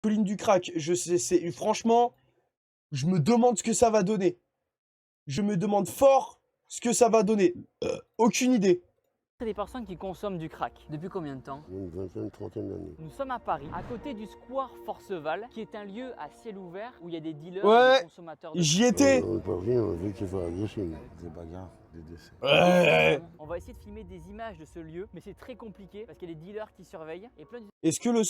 Colline du crack, je sais, franchement, je me demande ce que ça va donner. Je me demande fort ce que ça va donner. Aucune idée. Des personnes qui consomment du crack. Depuis combien de temps? Une vingtaine, trentaine d'années. Nous sommes à Paris, à côté du Square Forceval, qui est un lieu à ciel ouvert où il y a des dealers Ouais, et des consommateurs de j'y étais. On est pas venu, on a vu qu'il faut agresser. Des bagarres, des décès. Ouais. On va essayer de filmer des images de ce lieu, mais c'est très compliqué parce qu'il y a des dealers qui surveillent et plein Est-ce que le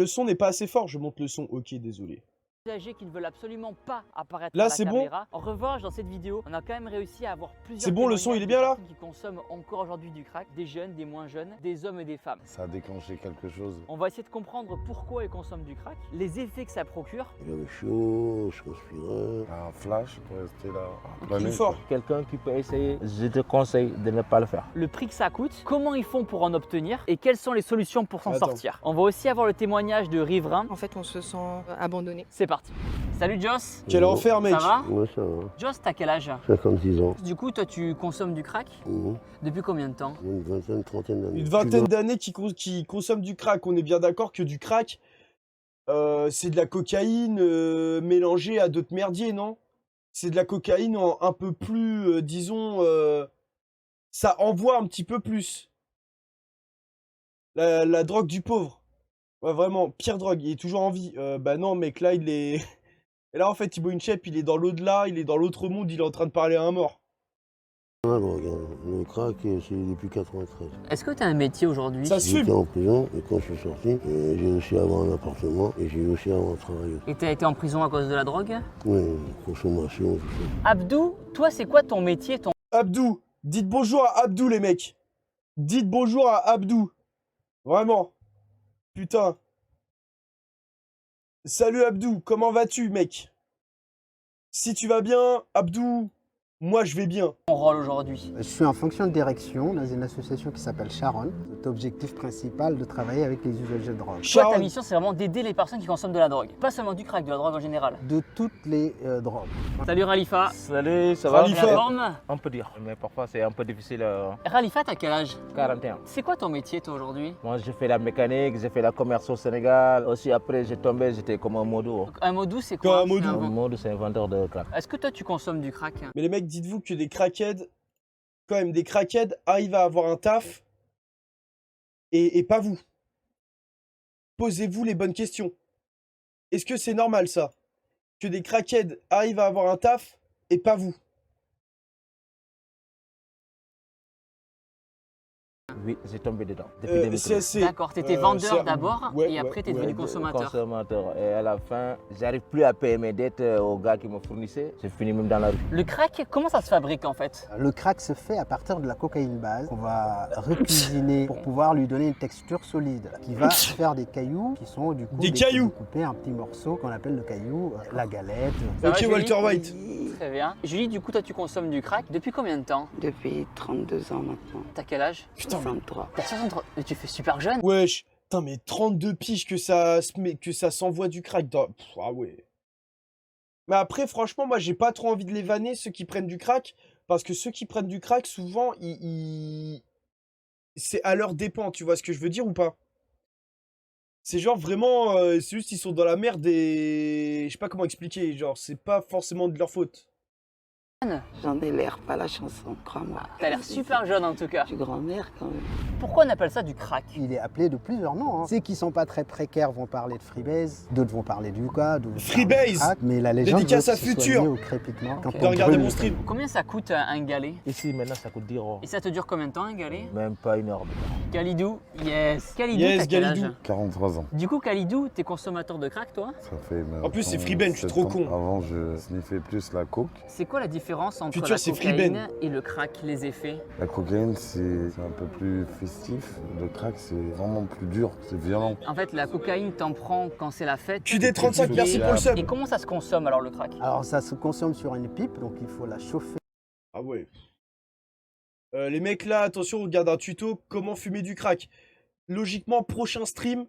son n'est pas assez fort? Je monte le son. Ok, désolé. d'usagers qui ne veulent absolument pas apparaître Là, à la c'est bon? caméra. En revanche, dans cette vidéo, on a quand même réussi à avoir plusieurs C'est bon, le son, il est bien là? témoignages de personnes qui consomment encore aujourd'hui du crack, des jeunes, des moins jeunes, des hommes et des femmes. Ça a déclenché quelque chose. On va essayer de comprendre pourquoi ils consomment du crack, les effets que ça procure. Il avait chaud, je transpirais. Un flash pour rester là. Plus fort. Quelqu'un qui peut essayer, je te conseille de ne pas le faire. Le prix que ça coûte, comment ils font pour en obtenir et quelles sont les solutions pour s'en Attends. sortir. On va aussi avoir le témoignage de riverains. En fait, on se sent abandonné. C'est parti. Salut Joss, Quel enfer, mec. ça va? Ouais, ça va. Joss, t'as quel âge? 56 ans. Du coup, toi, tu consommes du crack depuis combien de temps? Une vingtaine, trentaine d'années. Une vingtaine d'années qui consomment du crack. On est bien d'accord que du crack, c'est de la cocaïne mélangée à d'autres merdiers, non? C'est de la cocaïne un peu plus, disons, ça envoie un petit peu plus. La drogue du pauvre. Ouais, vraiment, pire drogue. Il est toujours en vie. Bah non, mec, là, il est... Et là, en fait, Thibaut Inchep, il est dans l'au-delà, il est dans l'autre monde, il est en train de parler à un mort. La drogue, hein. Le crack, c'est depuis 93. Est-ce que tu as un métier aujourd'hui? Ça se J'étais fume. en prison et quand je suis sorti, j'ai réussi à avoir un appartement et j'ai réussi à avoir un travail. Et tu as été en prison à cause de la drogue? Oui, consommation, tout ça. Abdou, toi, c'est quoi ton métier, ton... Abdou, dites bonjour à Abdou, les mecs. Dites bonjour à Abdou. Vraiment. Putain. Salut Abdou, comment vas-tu, mec? Si tu vas bien, Abdou, moi je vais bien. rôle aujourd'hui? Je suis en fonction de direction dans une association qui s'appelle Sharon. Notre objectif principal de travailler avec les usagers de drogue. Toi, ta Sharon, mission, c'est vraiment d'aider les personnes qui consomment de la drogue. Pas seulement du crack, de la drogue en général. De toutes les drogues. Salut Khalifa. Salut, ça va? Khalifa. La forme? On peut dire, mais parfois c'est un peu difficile. Khalifa, t'as quel âge? 41. C'est quoi ton métier, toi, aujourd'hui? Moi, j'ai fait la mécanique, j'ai fait la commerce au Sénégal. Aussi, après, j'ai tombé, j'étais comme un modo. Un modou, c'est Quoi, quoi? un modou? C'est Un vent- modo, c'est un vendeur de crack. Est-ce que toi, tu consommes du crack? mais les mecs, dites-vous que des crackheads, quand même, des crackheads arrivent à avoir un taf et pas vous. Posez-vous les bonnes questions. Est-ce que c'est normal, ça? Que des crackheads arrivent à avoir un taf et pas vous? Oui, j'ai tombé dedans. Depuis 2013. D'accord, t'étais vendeur c'est- d'abord ouais, et après t'es ouais, devenu ouais. consommateur. Consommateur. Et à la fin, j'arrive plus à payer mes dettes aux gars qui me fournissaient. J'ai fini même dans la rue. Le crack, comment ça se fabrique en fait? Le crack se fait à partir de la cocaïne base qu'on va recuisiner pour pouvoir lui donner une texture solide qui va faire des cailloux qui sont du coup Des cailloux. découpés en petits morceaux qu'on appelle le caillou, la galette. Ça va, Ok, Julie? Walter White. Très bien. Julie, du coup, toi tu consommes du crack depuis combien de temps? Depuis 32 ans maintenant. T'as quel âge? Putain, mais... 63. T'as 63. Mais tu fais super jeune. Wesh. Putain, mais 32 piges que ça s'envoie du crack dans... Pff, ah ouais. Mais après, franchement, moi, j'ai pas trop envie de les vanner, ceux qui prennent du crack. Parce que ceux qui prennent du crack, souvent, c'est à leur dépens, tu vois ce que je veux dire ou pas? C'est genre vraiment, c'est juste ils sont dans la merde et... Je sais pas comment expliquer, genre, c'est pas forcément de leur faute. J'en ai l'air, pas la chanson, crois-moi. T'as l'air super jeune en tout cas. Je suis grand-mère quand même. Pourquoi on appelle ça du crack? Il est appelé de plusieurs noms. Ceux qui sont pas très précaires vont parler de freebase, d'autres vont parler du hookah, d'autres vont parler de Freebase. crack, mais la légende Dédicace veut à que ce soit Futur. lié au crépitement quand De on regarder brûle mon le stream. caillou. Combien ça coûte un galet? Ici, maintenant, ça coûte 10 euros. Et ça te dure combien de temps un galet? Même pas une heure. Khalidou, yes. Khalidou, Yes, t'as quel Khalidou. âge? 43 ans. Du coup, Khalidou, t'es consommateur de crack toi? Ça fait En plus, c'est Freeben, je suis trop con. Avant, je sniffais plus la coke. C'est quoi la différence entre Futur, la c'est cocaïne Freeben. et le crack, les effets? La cocaïne, c'est un peu plus festif. Le crack, c'est vraiment plus dur, c'est violent. En fait, la cocaïne, t'en prends quand c'est la fête. QD35, merci pour le sub. Et comment ça se consomme alors le crack? Alors ça se consomme sur une pipe, donc il faut la chauffer. Ah ouais. Les mecs là, attention, regarde un tuto, comment fumer du crack. Logiquement, prochain stream,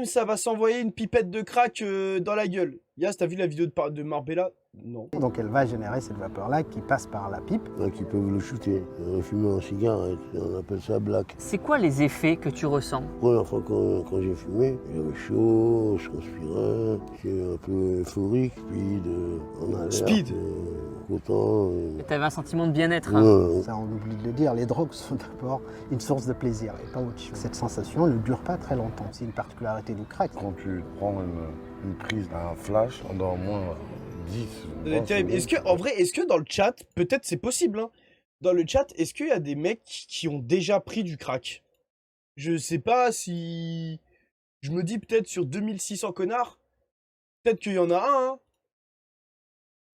ça va s'envoyer une pipette de crack dans la gueule. Yas, t'as vu la vidéo de Marbella? Non. Donc elle va générer cette vapeur-là qui passe par la pipe. Qui peuvent le shooter. Fumer un cigare, on appelle ça black. C'est quoi les effets que tu ressens? La première fois quand j'ai fumé, j'avais chaud, je transpirais, j'étais un peu euphorique, speed, en alerte, Speed. content. T'avais un sentiment de bien-être. Ouais. Ça, on oublie de le dire, les drogues sont d'abord une source de plaisir et pas autre chose. Cette sensation ne dure pas très longtemps. C'est une particularité du crack. Quand tu prends une prise, un flash, pendant au moins 10. Ça doit être terrible. Est-ce que dans le chat, peut-être c'est possible, hein, dans le chat, est-ce qu'il y a des mecs qui ont déjà pris du crack? Je sais pas si... Je me dis peut-être sur 2600 connards, peut-être qu'il y en a un, hein.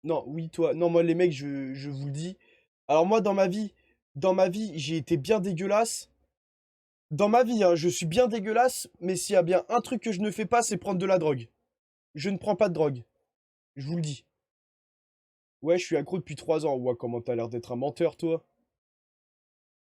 Non, oui, toi. Non, moi, les mecs, je vous le dis. Alors moi, dans ma vie, j'ai été bien dégueulasse. Dans ma vie, hein, je suis bien dégueulasse, mais s'il y a bien un truc que je ne fais pas, c'est prendre de la drogue. Je ne prends pas de drogue. Je vous le dis. Ouais, je suis accro depuis 3 ans. Ouais, comment t'as l'air d'être un menteur, toi?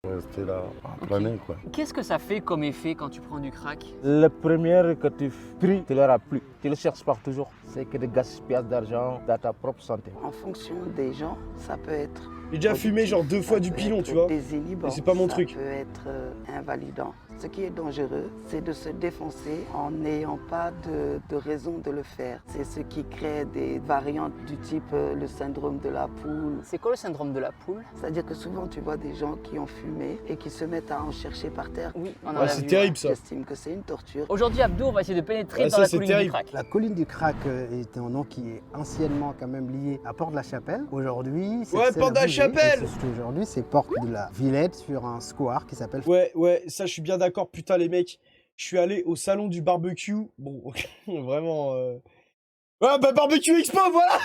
Rester là, à planer, quoi. Qu'est-ce que ça fait comme effet quand tu prends du crack? Le premier que tu pries, tu ne l'auras plus. Tu le cherches par toujours. C'est que de gaspillage d'argent dans ta propre santé. En fonction des gens, ça peut être... J'ai déjà fumé genre 2 fois du pilon, tu vois. Désinhibant, Et c'est pas mon truc. Ça peut être invalidant. Ce qui est dangereux, c'est de se défoncer en n'ayant pas de raison de le faire. C'est ce qui crée des variantes du type le syndrome de la poule. C'est quoi le syndrome de la poule? C'est-à-dire que souvent tu vois des gens qui ont fumé et qui se mettent à en chercher par terre. Oui, on en Ah, a c'est vu. terrible, ça. J'estime que c'est une torture. Aujourd'hui, Abdou, on va essayer de pénétrer Ah, dans ça, la c'est colline du terrible. crack. La colline du crack est un nom qui est anciennement quand même lié à Port-de-la-Chapelle. Aujourd'hui, c'est Ouais, celle Port-de-la-Chapelle. rivée. Et aujourd'hui, c'est Porte de la Villette sur un square qui s'appelle... Ouais, ça, je suis bien d'accord. Putain, les mecs, je suis allé au salon du barbecue. Bon, vraiment... Ouais, bah, Barbecue Expo, voilà.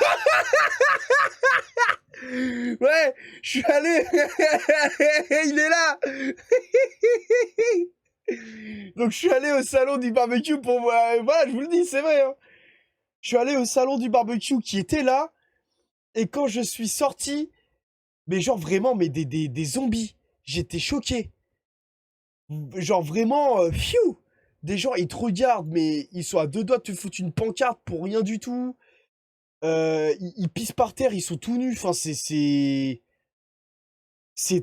Ouais, je suis allé... Il est là. Donc, je suis allé au salon du barbecue pour... Voilà, je vous le dis, c'est vrai, hein. Je suis allé au salon du barbecue qui était là. Et quand je suis sorti... Mais genre vraiment, mais des zombies. J'étais choqué. Genre vraiment, pfiou. Des gens, ils te regardent, mais ils sont à 2 doigts de te foutre une pancarte pour rien du tout. Ils pissent par terre, ils sont tout nus. Enfin, c'est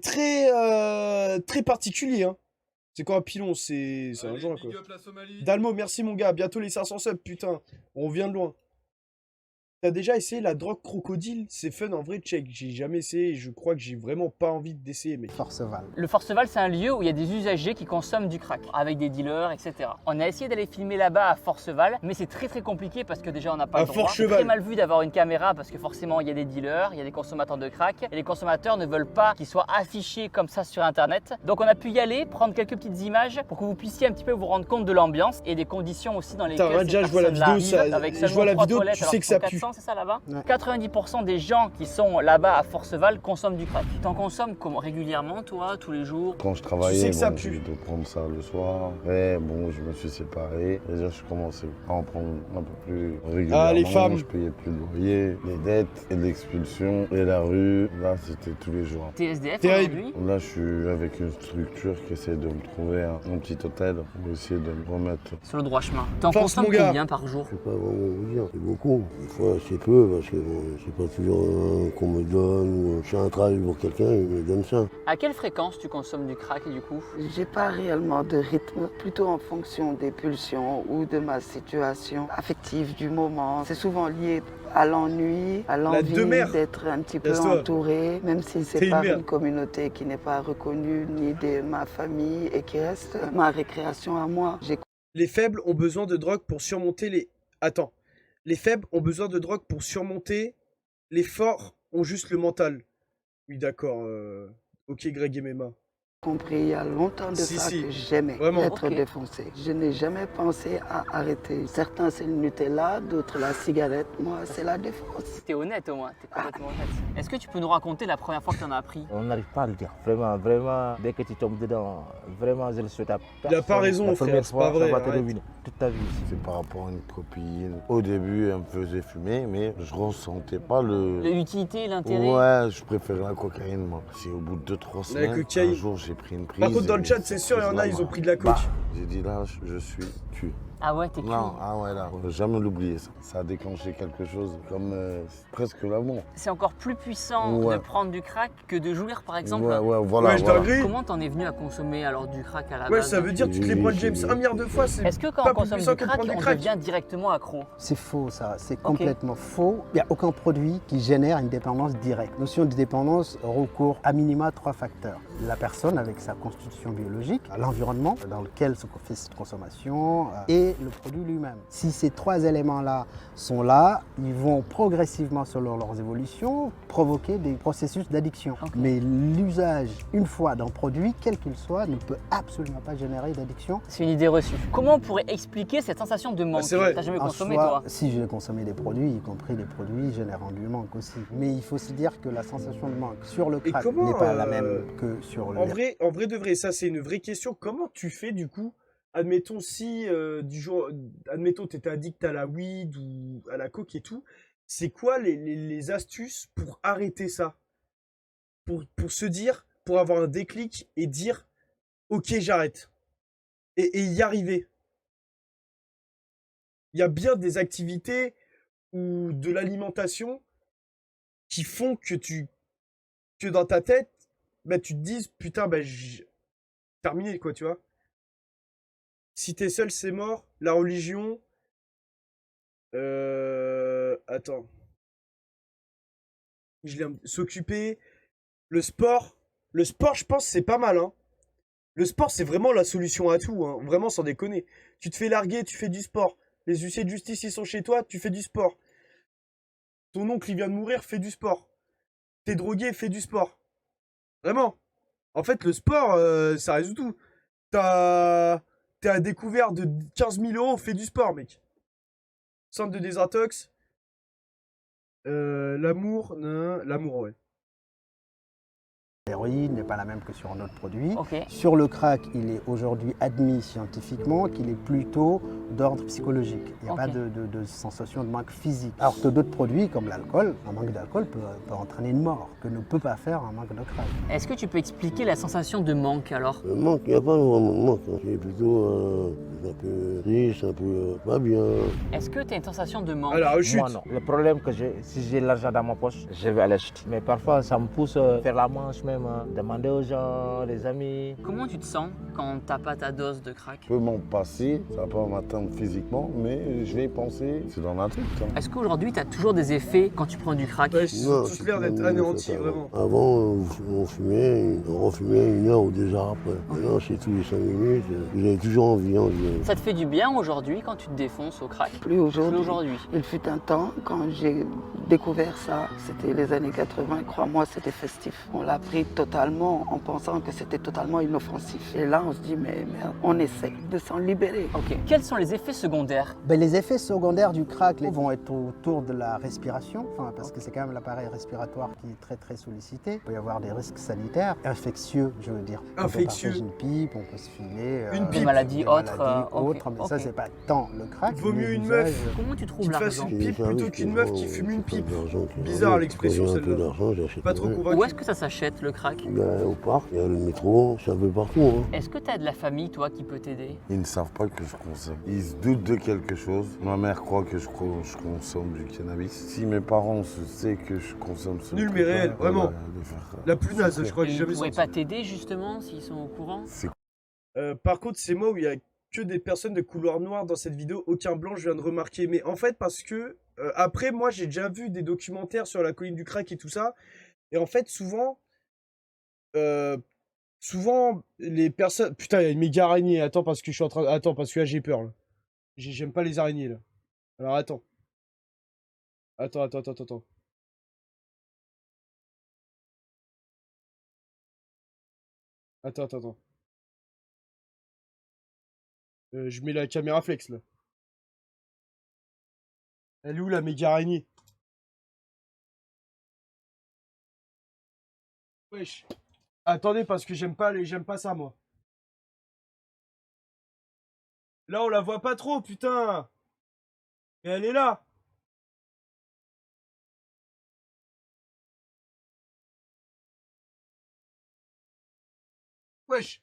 très, très particulier, hein. C'est quoi un pilon? C'est un genre, quoi. Dalmo, merci mon gars. Bientôt les 500 subs, putain. On vient de loin. T'as déjà essayé la drogue crocodile? C'est fun en vrai, check. J'ai jamais essayé et je crois que j'ai vraiment pas envie d'essayer, mec. Forceval. Le Forceval, c'est un lieu où il y a des usagers qui consomment du crack, avec des dealers, etc. On a essayé d'aller filmer là-bas à Forceval, mais c'est très compliqué parce que déjà on n'a pas À le droit. C'est Forcheval. très mal vu d'avoir une caméra parce que forcément il y a des dealers, il y a des consommateurs de crack, et les consommateurs ne veulent pas qu'ils soient affichés comme ça sur internet. Donc on a pu y aller, prendre quelques petites images pour que vous puissiez un petit peu vous rendre compte de l'ambiance et des conditions aussi dans lesquelles Putain, ces déjà, je vois la personnes-là vidéo, ça- vivent, avec je seulement vois la 3 vidéo, toilettes tu alors sais qu'ils que ça sont pue. 400, c'est ça là-bas? Ouais. 90% des gens qui sont là-bas à Forceval consomment du crack. T'en consommes comment? Régulièrement, toi, tous les jours? Quand je travaillais, sais que ça bon, pue. j'ai dû prendre ça le soir. Après, bon, je me suis séparé. Déjà, je commençais à en prendre un peu plus régulièrement. Ah, les femmes. Je payais plus le loyer, les dettes et l'expulsion et la rue. Là, c'était tous les jours. T'es SDF Terrible. aujourd'hui? Là, je suis avec une structure qui essaie de me trouver un petit hôtel pour essayer de me remettre. Sur le droit chemin. T'en Force, consommes mon gars. combien par jour? Je sais pas vraiment vous dire, c'est beaucoup. Des fois, c'est peu parce que bon, c'est pas toujours qu'on me donne ou je fais un travail pour quelqu'un, il me donne ça. À quelle fréquence tu consommes du crack du coup? J'ai pas réellement de rythme, plutôt en fonction des pulsions ou de ma situation affective du moment. C'est souvent lié à l'ennui, à l'envie demeure. d'être un petit peu Laisse-toi. entouré, même si T'es c'est une par merde. une communauté qui n'est pas reconnue ni de ma famille et qui reste ma récréation à moi. J'ai Les faibles ont besoin de drogue pour surmonter les... Attends. Les faibles ont besoin de drogue pour surmonter. Les forts ont juste le mental. Oui, d'accord. Ok, Greg MMA. compris il y a longtemps de Si, ça si. que j'aimais Vraiment. être Ok. défoncé. Je n'ai jamais pensé à arrêter. Certains c'est le Nutella, d'autres la cigarette. Moi, c'est la défense. T'es honnête au moins, t'es complètement honnête. Est-ce que tu peux nous raconter la première fois que t'en as appris? On n'arrive pas à le dire. Vraiment, vraiment, dès que tu tombes dedans, vraiment, je le souhaite à personne. Il a pas raison, La frère, première c'est fois, pas vrai, ça va te arrête. ruiner toute ta vie. C'est par rapport à une copine. Au début, elle me faisait fumer, mais je ressentais pas L'utilité, l'intérêt? Ouais, je préfère la cocaïne, moi. C'est au bout de 2-3 semaines, cocaïne. un jour, j'ai pris une prise. Par contre, dans le et chat, c'est sûr, il y en a, ils ont pris de la coke. J'ai dit là, je suis tu. Ah ouais, t'es cuit. Non, ah ouais, là, faut jamais l'oublier ça. Ça a déclenché quelque chose comme presque l'amour. C'est encore plus puissant Ouais. de prendre du crack que de jouir par exemple. Ouais, ouais, voilà. Ouais, je voilà. dinguerie. Comment t'en es venu à consommer alors du crack à la Ouais, base? ça veut dire que tu te les prends James 1 milliard de fois, c'est Est-ce que quand pas on plus consomme puissant du que de crack, prendre du on crack. devient directement accro? C'est faux, ça. C'est complètement faux. Il n'y a aucun produit qui génère une dépendance directe. Notion de dépendance recourt à minima 3 facteurs. La personne avec sa constitution biologique, l'environnement dans lequel se fait cette consommation et le produit lui-même. Si ces 3 éléments-là sont là, ils vont progressivement, selon leurs évolutions, provoquer des processus d'addiction. Ok. Mais l'usage, une fois d'un produit, quel qu'il soit, ne peut absolument pas générer d'addiction. C'est une idée reçue. Comment on pourrait expliquer cette sensation de manque? c'est vrai. T'as jamais En consommé soi, toi? si j'ai consommé des produits, y compris des produits générant du manque aussi. Mais il faut se dire que la sensation de manque sur le Et crack comment, n'est pas la même que sur le... En vrai de vrai, ça c'est une vraie question. Comment tu fais du coup? Admettons si du jour, admettons t'étais addict à la weed ou à la coke et tout. C'est quoi les astuces pour arrêter ça? Pour se dire, pour avoir un déclic et dire, ok j'arrête. Et y arriver. Il y a bien des activités ou de l'alimentation qui font que dans ta tête, bah, tu te dises, putain, bah, terminé, quoi, tu vois. Si t'es seul, c'est mort. La religion. Attends. S'occuper. Le sport. Le sport, je pense, c'est pas mal, hein. Le sport, c'est vraiment la solution à tout, hein. Vraiment, sans déconner. Tu te fais larguer, tu fais du sport. Les huissiers de justice, ils sont chez toi, tu fais du sport. Ton oncle, il vient de mourir, fais du sport. T'es drogué, fais du sport. Vraiment. En fait, le sport, ça résout tout. T'es à découvert de 15 000 euros, fais du sport, mec. Centre de désintox. L'amour, l'amour, ouais. L'héroïne n'est pas la même que sur un autre produit. Ok. Sur le crack, il est aujourd'hui admis scientifiquement qu'il est plutôt d'ordre psychologique. Il n'y a Ok. pas de sensation de manque physique. Alors que d'autres produits, comme l'alcool, un manque d'alcool peut entraîner une mort, que ne peut pas faire un manque de crack. Est-ce que tu peux expliquer la sensation de manque alors? Le manque, il n'y a pas vraiment de manque. Hein. C'est plutôt un peu triste, un peu pas bien. Est-ce que tu as une sensation de manque? Alors, chute. Moi non. Le problème que j'ai, si j'ai l'argent dans ma poche, je vais aller acheter. Mais parfois, ça me pousse à faire la manche même, demander aux gens, les amis. Comment tu te sens quand t'as pas ta dose de crack? Je peux m'en passer, ça va pas m'atteindre physiquement, mais je vais y penser. C'est dans la tête. Hein. Est-ce qu'aujourd'hui tu as toujours des effets quand tu prends du crack? Ouais, ils ont tous l'air d'être tout anéantis, ça, vraiment. Avant, on fumait, on refumait 1 heure ou 2 heures après. Maintenant, c'est tous les 5 minutes. Vous avez toujours envie. Ça te fait du bien aujourd'hui quand tu te défonces au crack? Plus aujourd'hui. Plus aujourd'hui. Il fut un temps, quand j'ai découvert ça, c'était les années 80, crois-moi, c'était festif. On l'a pris totalement en pensant que c'était totalement inoffensif. Et là, on se dit, mais merde, on essaie de s'en libérer. Ok. Quels sont les effets secondaires? Ben, les effets secondaires du crack vont être autour de la respiration, parce que c'est quand même l'appareil respiratoire qui est très très sollicité. Il peut y avoir des risques sanitaires, infectieux, je veux dire. Infectieux. On peut partager une pipe, on peut se filer. Une des pipe. maladies autres, autres, mais ok. ça c'est pas tant le crack. Il vaut mieux mais une l'usage- meuf. Comment tu trouves Qui te fasse l'argent? une pipe plutôt qu'une meuf qui fume une pipe. Bizarre, l'expression, Quand j'ai un celle-là. peu d'argent, j'achète Pas trop un vrai. convaincu. Où est-ce que ça s'achète le crack? Il y a au parc, il y a le métro, c'est un peu partout. Hein. Est-ce que tu as de la famille toi qui peut t'aider? Ils ne savent pas que je consomme. Ils se doutent de quelque chose. Ma mère croit que je consomme du cannabis. Si mes parents savent que je consomme ce Nul mais truc-là, réel, vraiment. de faire, La plus naze, je crois que Et j'ai ils jamais pourraient senti. pas t'aider justement s'ils sont au courant? C'est Par contre, c'est moi où il y a que des personnes de couleur noire dans cette vidéo, aucun blanc, je viens de remarquer. Mais en fait, parce que après, moi, j'ai déjà vu des documentaires sur la colline du crack et tout ça. Et en fait, souvent, les personnes. Putain, il y a une méga araignée. Attends, parce que je suis en train. Attends, parce que là, j'ai peur. Là. J'aime pas les araignées, là. Alors, attends. Attends. Attends. Je mets la caméra flex, là. Elle est où, la méga araignée? Wesh. Attendez, parce que j'aime pas ça, moi. Là, on la voit pas trop, putain. Et elle est là. Wesh.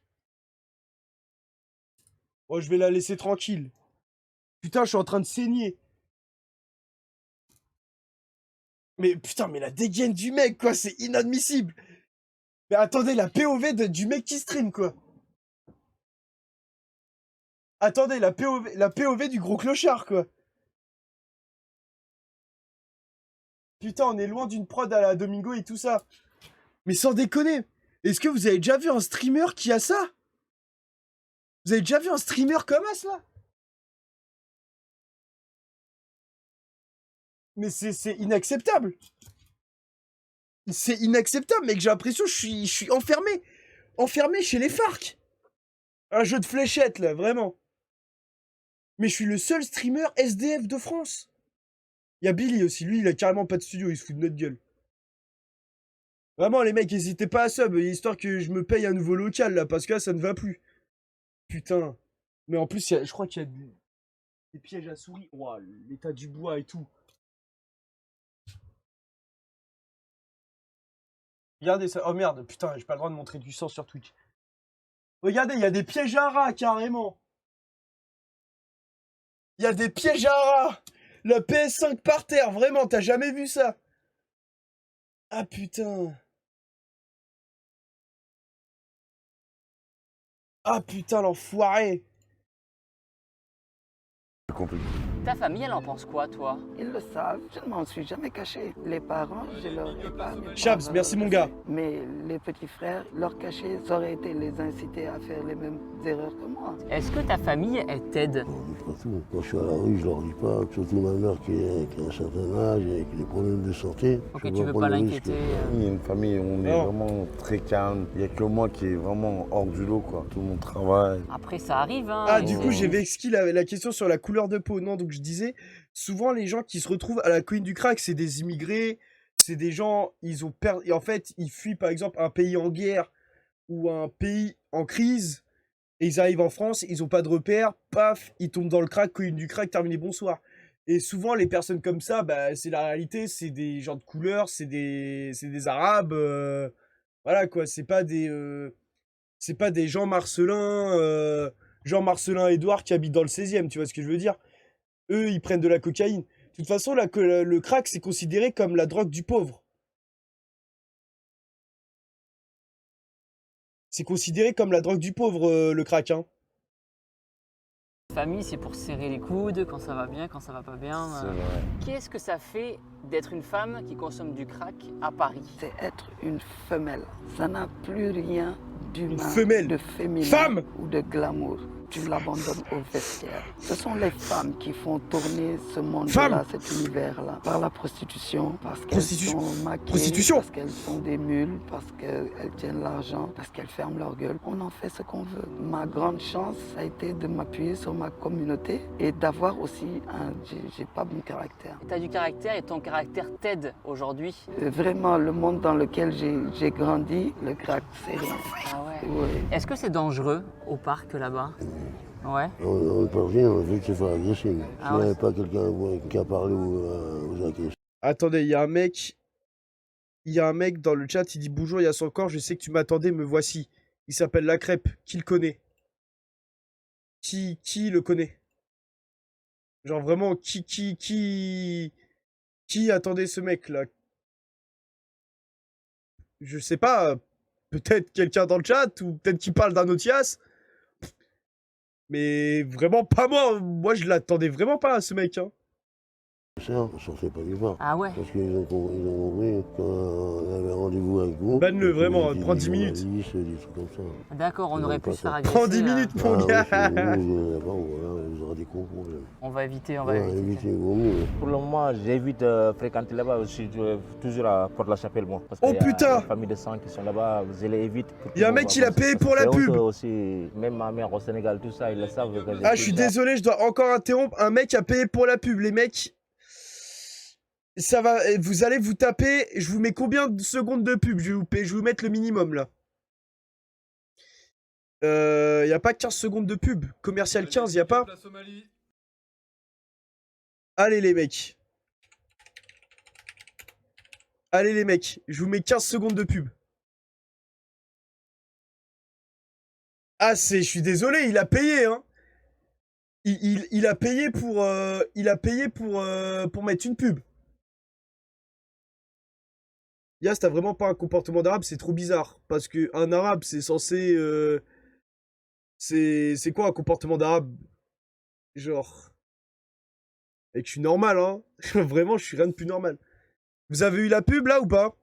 Oh, je vais la laisser tranquille. Putain, je suis en train de saigner. Mais putain, mais la dégaine du mec, quoi, c'est inadmissible. Mais attendez, la POV du mec qui stream, quoi. Attendez, la POV du gros clochard, quoi. Putain, on est loin d'une prod à la Domingo et tout ça. Mais sans déconner, est-ce que vous avez déjà vu un streamer qui a ça? Vous avez déjà vu un streamer comme ça, là? Mais c'est inacceptable. C'est inacceptable, mec. J'ai l'impression que je suis enfermé. Enfermé chez les FARC. Un jeu de fléchettes, là, vraiment. Mais je suis le seul streamer SDF de France. Il y a Billy aussi. Lui, il a carrément pas de studio. Il se fout de notre gueule. Vraiment, les mecs, n'hésitez pas à sub. Histoire que je me paye un nouveau local, là. Parce que là, ça ne va plus. Putain. Mais en plus, je crois qu'il y a des pièges à souris. Ouah, l'état du bois et tout. Regardez ça. Oh merde, putain, j'ai pas le droit de montrer du sang sur Twitch. Regardez, il y a des pièges à rats, carrément. Il y a des pièges à rats. La PS5 par terre, vraiment, t'as jamais vu ça? Ah putain. Ah putain, l'enfoiré. C'est compliqué. Ta famille, elle en pense quoi, toi? Ils le savent, je ne m'en suis jamais caché. Les parents, je leur ai pas. Chabs, merci mon gars. Mais les petits frères, leur cacher, ça aurait été les inciter à faire les mêmes erreurs que moi. Est-ce que ta famille, elle t'aide? Je leur dis pas tout. Quand je suis à la rue, je leur dis pas. Surtout ma mère qui a un certain âge et qui a des problèmes de santé. Ok, Je tu vois veux pas pas le l'inquiéter. risque. Il y a une famille, on est Non. vraiment très calme. Il n'y a que moi qui est vraiment hors du lot, quoi. Tout le monde travaille. Après, ça arrive, hein. Ah, et du c'est- coup, j'avais exquis la question sur la couleur de peau. Non, donc je disais, souvent les gens qui se retrouvent à la colline du crack, c'est des immigrés, c'est des gens, ils ont perdu. En fait, ils fuient par exemple un pays en guerre ou un pays en crise, et ils arrivent en France, ils ont pas de repères, paf, ils tombent dans le crack, colline du crack, terminé, bonsoir. Et souvent, les personnes comme ça, bah, c'est la réalité, c'est des gens de couleur, c'est des Arabes, voilà quoi, c'est pas des Jean Marcelin, Jean Marcelin Édouard qui habitent dans le 16e, tu vois ce que je veux dire? Eux, ils prennent de la cocaïne. De toute façon, le crack, c'est considéré comme la drogue du pauvre. C'est considéré comme la drogue du pauvre, le crack, hein. Famille, c'est pour serrer les coudes quand ça va bien, quand ça va pas bien. C'est vrai. Qu'est-ce que ça fait d'être une femme qui consomme du crack à Paris? C'est être une femelle. Ça n'a plus rien d'humain, femelle. de féminin Femme. ou de glamour. Tu l'abandonnes au vestiaire. Ce sont les femmes qui font tourner ce monde-là, Femme. cet univers-là, par la prostitution, parce qu'elles Prostitution. sont maquillées, Prostitution. parce qu'elles sont des mules, parce qu'elles tiennent l'argent, parce qu'elles ferment leur gueule. On en fait ce qu'on veut. Ma grande chance a été de m'appuyer sur ma communauté et d'avoir aussi j'ai pas bon caractère. Tu as du caractère et ton caractère t'aide aujourd'hui. Vraiment, le monde dans lequel j'ai grandi, le crack, c'est rien. Ah ouais. Ouais. Est-ce que c'est dangereux au parc là-bas? Ouais. On ne peut rien, on veut se faire agresser. S'il n'y Ah ouais. avait pas quelqu'un qui a parlé aux agresseurs. Attendez, il y a un mec dans le chat, il dit bonjour, il y a son corps, je sais que tu m'attendais, me voici. Il s'appelle La Crêpe, qui le connaît? Qui le connaît? Genre vraiment, qui attendait ce mec là? Je sais pas, peut-être quelqu'un dans le chat, ou peut-être qu'il parle d'un Otias. Mais vraiment pas moi, moi je l'attendais vraiment pas ce mec, hein. Ça, on ne sortait pas du bar. Ah ouais. Parce qu'ils ont compris qu'on avait rendez-vous avec vous. Banne-le, vraiment, Ils prends 10 disaient minutes. des trucs comme ça. D'accord, on Ils aurait veulent pu pas se faire ça. agresser. Prends 10 minutes, Ah, mon ouais, gars. chez vous, là-bas, voilà, vous aurez des gros problèmes. On va éviter, on va Ouais, éviter. évitez, vaut mieux. Pour le moment, j'évite de fréquenter là-bas. Je suis toujours à Porte-la-Chapelle, moi. Parce Oh, qu'il y a putain. des familles de sang qui sont là-bas, je les évite. Il y a un mec qui l'a payé pour la pub. Aussi, même ma mère au Sénégal, tout ça, ils le savent. que Ah, je suis désolé, je dois encore interrompre. Un mec a payé pour la pub. Les mecs, ça va. Vous allez vous taper. Je vous mets combien de secondes de pub? Je vais vous mettre le minimum là. Y a pas 15 secondes de pub. Commercial 15, y a pas? Allez les mecs. Allez les mecs, je vous mets 15 secondes de pub. Ah, je suis désolé, il a payé, hein. Il a payé pour mettre une pub. Yas, t'as vraiment pas un comportement d'arabe, c'est trop bizarre. Parce que un arabe, c'est censé... c'est quoi un comportement d'arabe? Genre... Et que je suis normal, hein. Vraiment, je suis rien de plus normal. Vous avez eu la pub, là, ou pas?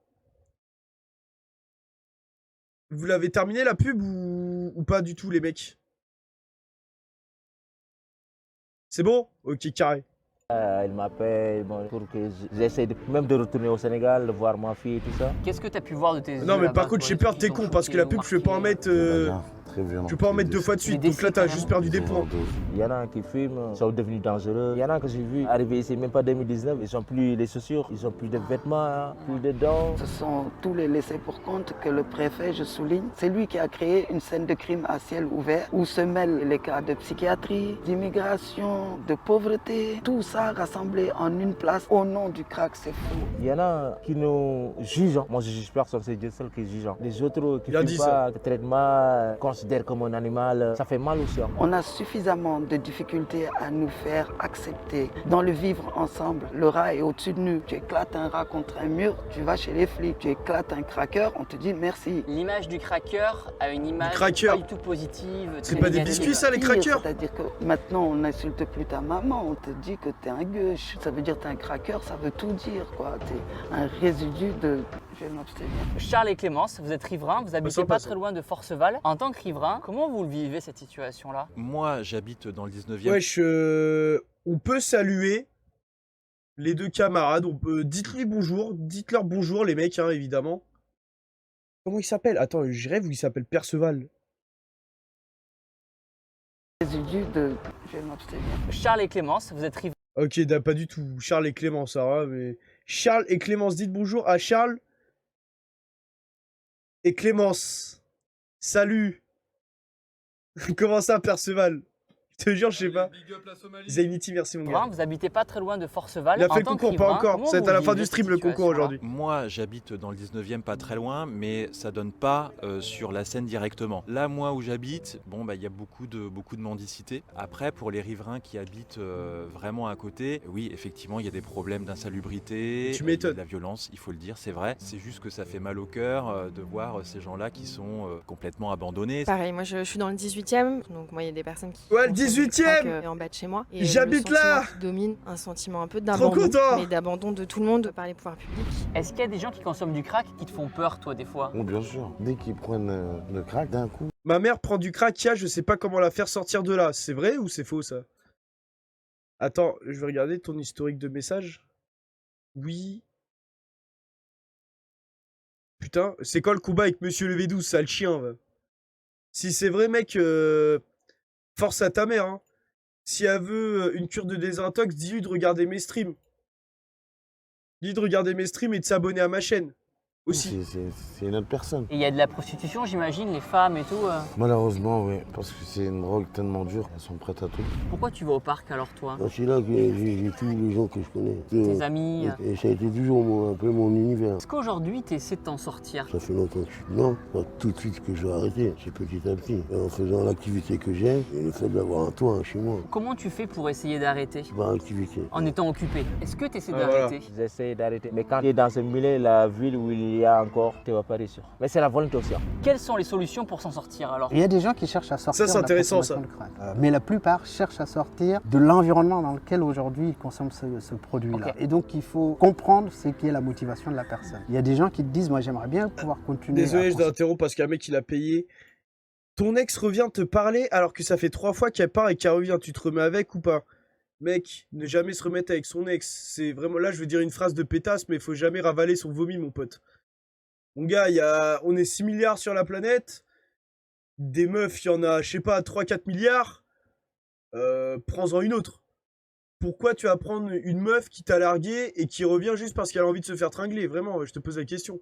Vous l'avez terminé, la pub, ou pas du tout, les mecs? C'est bon? Ok, carré. Il m'appelle bon, pour que j'essaie même de retourner au Sénégal, de voir ma fille et tout ça. Qu'est-ce que tu as pu voir de tes yeux Non, mais là-bas, par contre, toi, j'ai les peur, trucs t'es qui t'ont con, parce que choqué la ou pub, je vais pas en marqué mettre... Très violent. je vais pas en mettre 2 fois de suite, donc là, t'as juste perdu des points. Il y en a qui filment, sont devenus dangereux. Il y en a que j'ai vu arriver ici, même pas 2019, ils n'ont plus les chaussures, ils n'ont plus de vêtements, plus de dents. Ce sont tous les laissés pour compte que le préfet, je souligne, c'est lui qui a créé une scène de crime à ciel ouvert où se mêlent les cas de psychiatrie, d'immigration, de pauvreté, tout ça rassemblé en une place au nom du crack, c'est fou. Il y en a qui nous jugent. Moi, je juge personne, c'est Dieu seul qui juge. Les autres qui Il a ne dit font pas de traitement, considèrent comme un animal, ça fait mal aussi. On a suffisamment de difficultés à nous faire accepter. Dans le vivre ensemble, le rat est au-dessus de nous. Tu éclates un rat contre un mur, tu vas chez les flics. Tu éclates un cracker, on te dit merci. L'image du cracker a une image cracker. pas du tout positive. C'est très pas des négative. biscuits, ça, les Pire, crackers? c'est-à-dire que maintenant, on n'insulte plus ta maman, on te dit que t'es un gueuche. Ça veut dire que t'es un cracker, ça veut tout dire, quoi. T'es un résidu de... Je vais m'abstenir. Charles et Clémence, vous êtes riverains, vous habitez sympa, pas ça. très loin de Forceval. En tant que riverain, comment vous le vivez cette situation-là? Moi, j'habite dans le 19e. Wesh, on peut saluer les deux camarades. On peut... Dites-lui bonjour. Dites-leur bonjour, les mecs, hein, évidemment. Comment il s'appelle? Attends, je rêve où il s'appelle Perceval. Résidu de... Je vais m'abstenir. Charles et Clémence, vous êtes riverains. Ok, pas du tout. Charles et Clémence, ça va, mais... Charles et Clémence, dites bonjour à Charles et Clémence. Salut. Comment ça, Perceval? Je te jure, je sais pas. Zainity, merci mon gars. Vous habitez pas très loin de Forceval. Il a fait En le tant que concours, pas riverain, encore. comment Ça va être vous à la fin vivez du stream, cette le concours situation-là? aujourd'hui. Moi, j'habite dans le 19e, pas très loin, mais ça donne pas sur la Seine directement. Là, moi où j'habite, bon, bah, il y a beaucoup de mendicité. Après, pour les riverains qui habitent vraiment à côté, oui, effectivement, il y a des problèmes d'insalubrité, Tu il y a m'étonnes. de la violence, il faut le dire, c'est vrai. C'est juste que ça fait mal au cœur de voir ces gens-là qui sont complètement abandonnés. Pareil, moi je suis dans le 18e, donc moi il y a des personnes qui... Ouais, le consomment du 18e! crack, en bas de chez moi. Et J'habite le sentiment là! qui domine, un sentiment un peu Trop d'abandon, content! mais d'abandon de tout le monde par les pouvoirs publics. Est-ce qu'il y a des gens qui consomment du crack qui te font peur, toi, des fois? Bon, bien sûr. Dès qu'ils prennent le crack d'un coup, Ma mère prend du crack, je sais pas comment la faire sortir de là. C'est vrai ou c'est faux, ça? Attends, je vais regarder ton historique de messages. Oui. Putain, c'est quoi le combat avec Monsieur le V12, sale chien, va. Si c'est vrai, mec, force à ta mère, hein. Si elle veut une cure de désintox, dis-lui de regarder mes streams. Dis-lui de regarder mes streams et de s'abonner à ma chaîne. Aussi. c'est une autre personne. Et il y a de la prostitution, j'imagine, les femmes et tout. Malheureusement, oui. Parce que c'est une drogue tellement dure, elles sont prêtes à tout. Pourquoi tu vas au parc alors, toi? C'est là que j'ai tous les gens que je connais. Tes amis? Et ça a été toujours un peu mon univers. Est-ce qu'aujourd'hui, tu essaies de t'en sortir? Ça fait longtemps que je suis dedans. Pas tout de suite que je vais arrêter. C'est petit à petit. En faisant l'activité que j'ai, et le fait d'avoir un toit chez moi. Comment tu fais pour essayer d'arrêter? C'est pas activité. En étant occupé. Est-ce que tu essaies Ah, d'arrêter? J'essaie d'arrêter. Mais quand tu es dans ce milieu, la ville où il y a encore, tu ne vas pas réussir. Mais c'est la volonté aussi. Quelles sont les solutions pour s'en sortir alors? Il y a des gens qui cherchent à sortir c'est de la intéressant, consommation de crack. Mais la plupart cherchent à sortir de l'environnement dans lequel aujourd'hui ils consomment ce produit-là. Ok. Et donc il faut comprendre ce qui est la motivation de la personne. Il y a des gens qui te disent, moi j'aimerais bien pouvoir continuer. Désolé, à je dois interrompre parce qu'un mec, il a payé. Ton ex revient te parler alors que ça fait 3 fois qu'elle part et qu'elle revient. Tu te remets avec ou pas? Mec, ne jamais se remettre avec son ex. C'est vraiment... Là, je veux dire une phrase de pétasse, mais il faut jamais ravaler son vomi, mon pote. Mon gars, on est 6 milliards sur la planète. Des meufs, il y en a, je sais pas, 3-4 milliards. Prends-en une autre. Pourquoi tu vas prendre une meuf qui t'a largué et qui revient juste parce qu'elle a envie de se faire tringler? Vraiment, je te pose la question.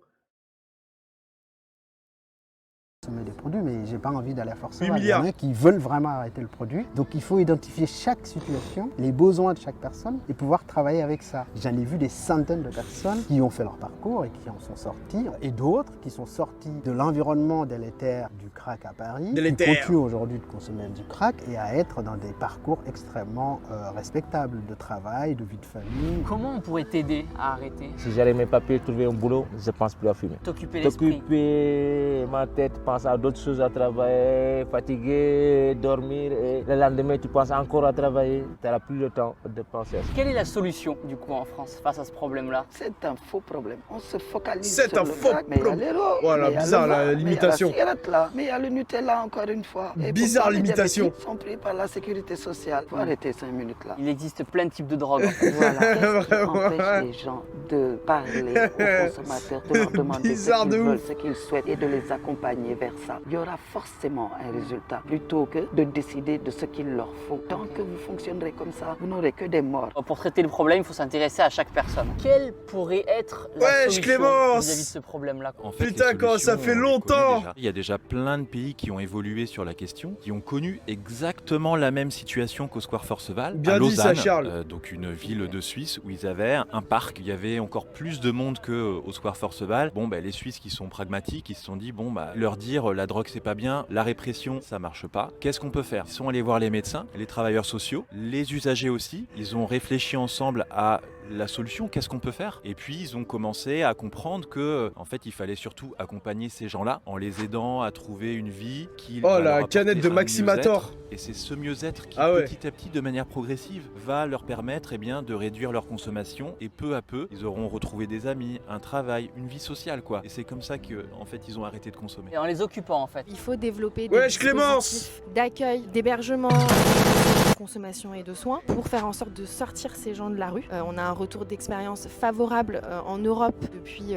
consommer des produits, mais j'ai pas envie d'aller à force. 8 Il y en milliards. a qui veulent vraiment arrêter le produit. Donc il faut identifier chaque situation, les besoins de chaque personne et pouvoir travailler avec ça. J'en ai vu des centaines de personnes qui ont fait leur parcours et qui en sont sortis, et d'autres qui sont sortis de l'environnement délétère du crack à Paris, Délétère. qui continuent aujourd'hui de consommer du crack et à être dans des parcours extrêmement respectables de travail, de vie de famille. Comment on pourrait t'aider à arrêter? Si j'avais mes papiers, trouver un boulot, je pense plus à fumer. T'occuper l'esprit. T'occuper ma tête, penser à d'autres choses à travailler, fatiguer, dormir, et le lendemain tu penses encore à travailler, tu n'auras plus le temps de penser à ça. Quelle est la solution du coup en France face à ce problème-là? C'est un faux problème. On se focalise C'est sur un le faux crack, mais il y a problème. l'héros, Voilà, mais il y a bizarre, le la vin, mais limitation. il y a la cigarette là, mais il y a le Nutella encore une fois. Et Bizarre pourtant, les limitation. diabétiques sont pris par la sécurité sociale. Faut arrêter 5 minutes là. Il existe plein de types de drogues. Voilà. Qu'est-ce qui Vraiment. empêche les gens de parler aux consommateurs, de leur demander Bizarre ce de qu'ils ouf. veulent, ce qu'ils souhaitent et de les accompagner vers ça? Il y aura forcément un résultat plutôt que de décider de ce qu'il leur faut. Tant que vous fonctionnerez comme ça, vous n'aurez que des morts. Pour traiter le problème, il faut s'intéresser à chaque personne. Quelle pourrait être la Wesh, solution Clémence vis-à-vis de ce problème-là? En fait, Putain, les quand ça solutions, fait on les longtemps. connaît déjà. Il y a déjà plein de pays qui ont évolué sur la question, qui ont connu exactement la même situation qu'au Square Forceval, Bien à dit ça, Lausanne, Charles. donc une ville de Suisse où ils avaient un parc. Il y avait encore plus de monde qu'au Square Forceval. Bon, les Suisses qui sont pragmatiques, ils se sont dit, leur dire la drogue c'est pas bien, la répression ça marche pas. Qu'est-ce qu'on peut faire? Ils sont allés voir les médecins, les travailleurs sociaux, les usagers aussi. Ils ont réfléchi ensemble à la solution, qu'est-ce qu'on peut faire? Et puis ils ont commencé à comprendre que en fait il fallait surtout accompagner ces gens-là en les aidant à trouver une vie qui Oh, va la leur apporter canette de un Maximator. mieux-être. Et c'est ce mieux-être qui Ah ouais. petit à petit, de manière progressive, va leur permettre de réduire leur consommation, et peu à peu ils auront retrouvé des amis, un travail, une vie sociale quoi. Et c'est comme ça que en fait ils ont arrêté de consommer. Et en les occupant en fait. Il faut développer des Wesh, Clémence. dispositifs d'accueil, d'hébergement, de consommation et de soins pour faire en sorte de sortir ces gens de la rue. On a un retour d'expérience favorable en Europe depuis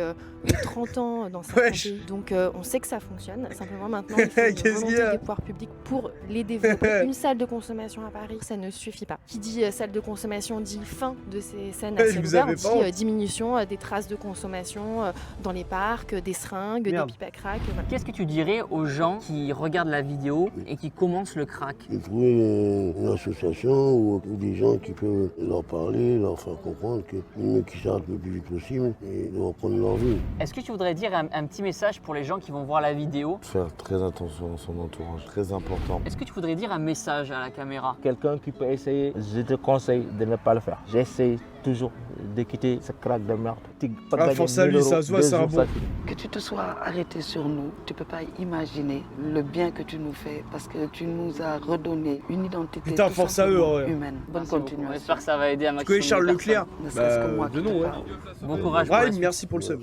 30 ans dans certains Wesh. pays. Donc on sait que ça fonctionne. Simplement maintenant, il faut une Qu'est-ce qu'il y volonté a des pouvoirs publics pour les développer. Une salle de consommation à Paris, ça ne suffit pas. Qui dit salle de consommation dit fin de ces scènes à Ouais, ciel vous ouvert, avez dit pas honte. diminution des traces de consommation dans les parcs, des seringues, Merde. des pipes à crack. Voilà. Qu'est-ce que tu dirais aux gens qui regardent la vidéo et qui commencent le crack? Et trouver une association ou des gens qui peuvent leur parler, leur faire comprendre que mieux qu'ils s'arrêtent le plus vite possible et de reprendre leur vie. Est-ce que tu voudrais dire un petit message pour les gens qui vont voir la vidéo? Faire très attention à son entourage, très important. Est-ce que tu voudrais dire un message à la caméra? Quelqu'un qui peut essayer, je te conseille de ne pas le faire. J'essaie toujours de quitter ce crack de merde. Force à lui, ça se voit, c'est un bon. Que tu te sois arrêté sur nous, tu peux pas imaginer le bien que tu nous fais parce que tu nous as redonné une identité Putain, tout force à eux, simplement ouais. humaine. Bonne Merci beaucoup. continuation. J'espère que ça va aider un Tu maximum connais Charles de Leclerc? personnes. Ne serait-ce que moi de qui te nom, ouais. parle. Bon courage pour la Brahim, suite. merci pour le sub.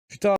Putain.